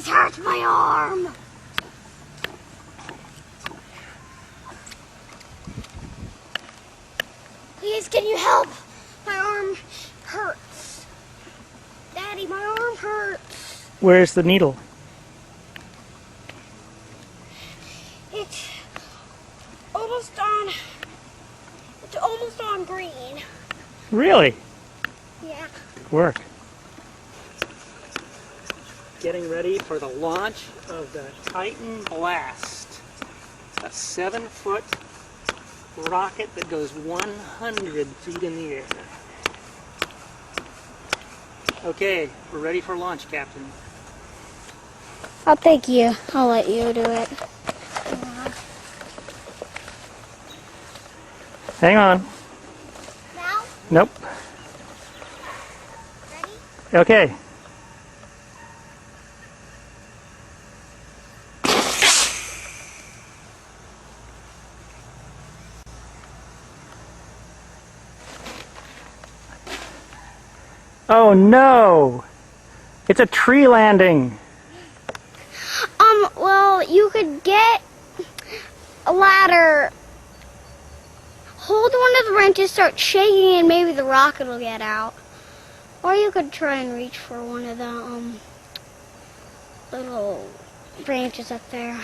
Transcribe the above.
This hurts my arm. Please, can you help? My arm hurts. Daddy, my arm hurts. Where's the needle? It's almost on. It's almost on green. Really? Yeah. Good work. Getting ready for the launch of the Titan Blast. It's a 7-foot rocket that goes 100 feet in the air. Okay, we're ready for launch, Captain. I'll thank you. I'll let you do it. Hang on. Now? Nope. Ready? Okay. Oh no! It's a tree landing! Well, you could get a ladder, hold one of the wrenches, start shaking, and maybe the rocket will get out. Or you could try and reach for one of the little branches up there.